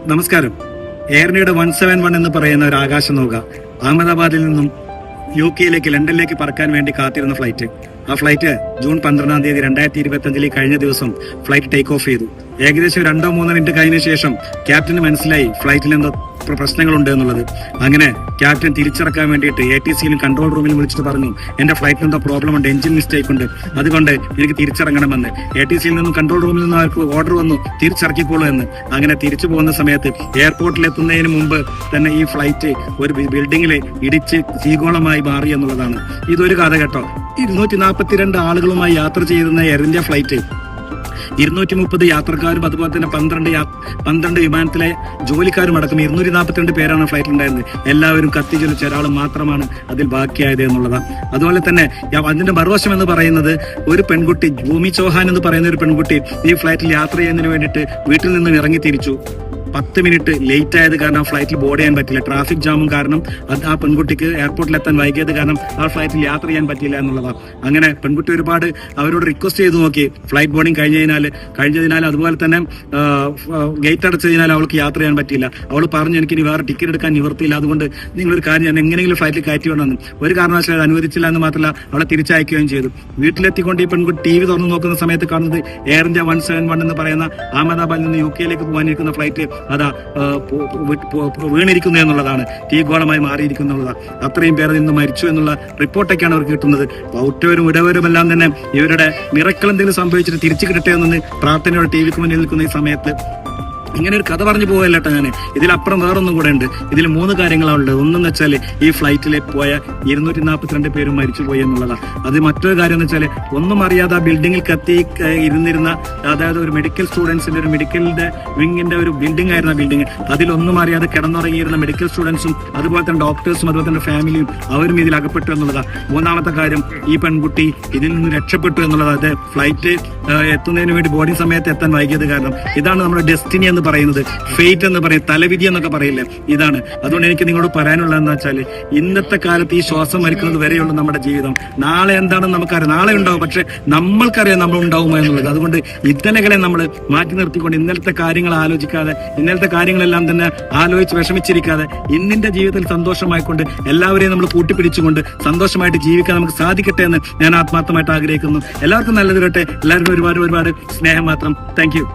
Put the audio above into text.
നമസ്കാരം. എയർ ഇന്ത്യയുടെ 171 എന്ന് പറയുന്ന ഒരു ആകാശനൗക അഹമ്മദാബാദിൽ നിന്നും UK-യിലേക്ക് ലണ്ടനിലേക്ക് പറക്കാൻ വേണ്ടി കാത്തിരുന്ന ഫ്ലൈറ്റ്. ആ ഫ്ലൈറ്റ് ജൂൺ 12-ാം തീയതി 2025 കഴിഞ്ഞ ദിവസം ഫ്ലൈറ്റ് ടേക്ക് ഓഫ് ചെയ്തു. ഏകദേശം 2-3 മിനിറ്റ് കഴിഞ്ഞ ശേഷം ക്യാപ്റ്റന് മനസ്സിലായി ഫ്ലൈറ്റിൽ എന്തോ പ്രശ്നങ്ങളുണ്ട് എന്നുള്ളത്. അങ്ങനെ ക്യാപ്റ്റൻ തിരിച്ചിറക്കാൻ വേണ്ടിയിട്ട് ATC-യിലും കൺട്രോൾ റൂമിലും വിളിച്ചിട്ട് പറഞ്ഞു, എന്റെ ഫ്ലൈറ്റിന് എന്തോ പ്രോബ്ലം ഉണ്ട്, എഞ്ചിൻ മിസ്റ്റേക്ക് ഉണ്ട്, അതുകൊണ്ട് എനിക്ക് തിരിച്ചിറങ്ങണമെന്ന്. ATC-യിൽ നിന്നും കൺട്രോൾ റൂമിൽ നിന്നും അവർക്ക് ഓർഡർ വന്നു, തിരിച്ചിറക്കിക്കോളൂ എന്ന്. അങ്ങനെ തിരിച്ചു പോകുന്ന സമയത്ത് എയർപോർട്ടിൽ എത്തുന്നതിന് മുമ്പ് തന്നെ ഈ ഫ്ലൈറ്റ് ഒരു ബിൽഡിങ്ങിൽ ഇടിച്ച് തീഗോളമായി മാറി എന്നുള്ളതാണ്. ഇതൊരു കഥ കേട്ടോ. 242 ആളുകളുമായി യാത്ര ചെയ്തിരുന്ന എയർ ഇന്ത്യ ഫ്ലൈറ്റ് 230 യാത്രക്കാരും അതുപോലെ തന്നെ 12 വിമാനത്തിലെ ജോലിക്കാരും അടക്കം 242 പേരാണ് ഫ്ലൈറ്റിലുണ്ടായിരുന്നത്. എല്ലാവരും കത്തിജ്വലിച്ച ഒരാൾ മാത്രമാണ് അതിൽ ബാക്കിയായത് എന്നുള്ളതാണ്. അതുപോലെ തന്നെ അതിന്റെ മറുവശം എന്ന് പറയുന്നത്, ഒരു പെൺകുട്ടി ഭൂമി ചൗഹാൻ എന്ന് പറയുന്ന ഒരു പെൺകുട്ടി ഈ ഫ്ലൈറ്റിൽ യാത്ര ചെയ്യുന്നതിന് വേണ്ടിയിട്ട് വീട്ടിൽ നിന്നും ഇറങ്ങി തിരിച്ചു. 10 മിനിറ്റ് ലേറ്റ് ആയത് കാരണം ഫ്ലൈറ്റിൽ ബോർഡ് ചെയ്യാൻ പറ്റില്ല. ട്രാഫിക് ജാമും കാരണം ആ പെൺകുട്ടിക്ക് എയർപോർട്ടിൽ എത്താൻ വൈകിയത് കാരണം ആ ഫ്ലൈറ്റിൽ യാത്ര ചെയ്യാൻ പറ്റില്ല എന്നുള്ളതാണ്. അങ്ങനെ പെൺകുട്ടി ഒരുപാട് അവരോട് റിക്വസ്റ്റ് ചെയ്ത് നോക്കി. ഫ്ലൈറ്റ് ബോർഡിംഗ് കഴിഞ്ഞതിനാൽ അതുപോലെ തന്നെ ഗേറ്റ് അടച്ചതിനാൽ അവൾക്ക് യാത്ര ചെയ്യാൻ പറ്റില്ല. അവൾ പറഞ്ഞു, എനിക്ക് ഇനി വേറെ ടിക്കറ്റ് എടുക്കാൻ നിവർത്തിയില്ല, അതുകൊണ്ട് നിങ്ങളൊരു കാര്യം ഞാൻ എങ്ങനെയെങ്കിലും ഫ്ലൈറ്റിൽ കയറ്റി വേണമെന്ന്. ഒരു കാരണവശാലും അനുവദിച്ചില്ല എന്ന് മാത്രമല്ല അവളെ തിരിച്ചയക്കുകയും ചെയ്തു. വീട്ടിലെത്തിക്കൊണ്ട് ഈ പെൺകുട്ടി TV തുറന്നു നോക്കുന്ന സമയത്ത് കാണുന്നത് എയർ ഇന്ത്യ 171 എന്ന് പറയുന്ന അഹമ്മദാബാദിൽ നിന്ന് UK-യിലേക്ക് പോകാനിരിക്കുന്ന ഫ്ലൈറ്റ് അതാ വീണിരിക്കുന്നു എന്നുള്ളതാണ്, തീഗോളമായി മാറിയിരിക്കുന്നുള്ളതാണ്. അത്രയും പേർ നിന്ന് മരിച്ചു എന്നുള്ള റിപ്പോർട്ടൊക്കെയാണ് അവർക്ക് കിട്ടുന്നത്. ഔറ്റവരും ഇടവരും എല്ലാം തന്നെ ഇവരുടെ മിറക്കിൾ എന്തെങ്കിലും സംഭവിച്ചിട്ട് തിരിച്ചു കിട്ടട്ടെ എന്ന് പ്രാർത്ഥനയോടെ TVക്ക് മുന്നിൽ നിൽക്കുന്ന ഈ സമയത്ത് ഇങ്ങനെ ഒരു കഥ പറഞ്ഞു പോകല്ലേട്ടോ ഞാൻ. ഇതിലപ്പുറം വേറൊന്നും കൂടെ ഉണ്ട്. ഇതിൽ 3 കാര്യങ്ങളുണ്ട്. ഒന്നെന്ന് വെച്ചാൽ ഈ ഫ്ലൈറ്റിൽ പോയ 242 പേരും മരിച്ചുപോയി എന്നുള്ളതാണ്. അത് മറ്റൊരു കാര്യം എന്ന് വെച്ചാൽ, ഒന്നും അറിയാതെ ആ ബിൽഡിങ്ങിൽ ഇരുന്നിരുന്ന, അതായത് ഒരു മെഡിക്കൽ സ്റ്റുഡൻസിന്റെ ഒരു മെഡിക്കലിന്റെ വിങ്ങിന്റെ ഒരു ബിൽഡിംഗ് ആയിരുന്നു ആ ബിൽഡിംഗ്. അതിലൊന്നും അറിയാതെ കിടന്നുറങ്ങിയിരുന്ന മെഡിക്കൽ സ്റ്റുഡൻസും അതുപോലെ തന്നെ ഡോക്ടേഴ്സും അതുപോലെ തന്നെ ഫാമിലിയും അവരും ഇതിൽ അകപ്പെട്ടു എന്നുള്ളതാണ്. 3-ാമത്തെ കാര്യം, ഈ പെൺകുട്ടി ഇതിൽ നിന്ന് രക്ഷപ്പെട്ടു എന്നുള്ളതാണ്. അത് ഫ്ലൈറ്റ് എത്തുന്നതിന് വേണ്ടി ബോർഡിംഗ് സമയത്ത് എത്താൻ വൈകിയത് കാരണം. ഇതാണ് നമ്മുടെ ഡെസ്റ്റിനി എന്ന് പറയുന്നത്, ഫെയ്റ്റ് എന്ന് പറയും, തലവിധി എന്നൊക്കെ പറയില്ലേ, ഇതാണ്. അതുകൊണ്ട് എനിക്ക് നിങ്ങളോട് പറയാനുള്ളതെന്ന് വെച്ചാൽ, ഇന്നത്തെ കാലത്ത് ഈ ശ്വാസം വലിക്കുന്നത് വരെയുള്ള നമ്മുടെ ജീവിതം. നാളെ എന്താണെന്ന് നമുക്കറിയാം, നാളെ ഉണ്ടാവും, പക്ഷെ നമ്മൾക്കറിയാം നമ്മൾ ഉണ്ടാവുമോ എന്നുള്ളത്. അതുകൊണ്ട് ഇന്നലകളെ നമ്മൾ മാറ്റി നിർത്തിക്കൊണ്ട് ഇന്നലത്തെ കാര്യങ്ങൾ ആലോചിക്കാതെ, ഇന്നലത്തെ കാര്യങ്ങളെല്ലാം തന്നെ ആലോചിച്ച് വിഷമിച്ചിരിക്കാതെ, ഇന്നിന്റെ ജീവിതത്തിൽ സന്തോഷമായിക്കൊണ്ട് എല്ലാവരെയും നമ്മൾ കൂട്ടിപ്പിടിച്ചുകൊണ്ട് സന്തോഷമായിട്ട് ജീവിക്കാൻ നമുക്ക് സാധിക്കട്ടെ എന്ന് ഞാൻ ആത്മാർത്ഥമായിട്ട് ആഗ്രഹിക്കുന്നു. എല്ലാവർക്കും നല്ലത് വരട്ടെ. എല്ലാവർക്കും ഒരുപാട് സ്നേഹം മാത്രം. Thank you.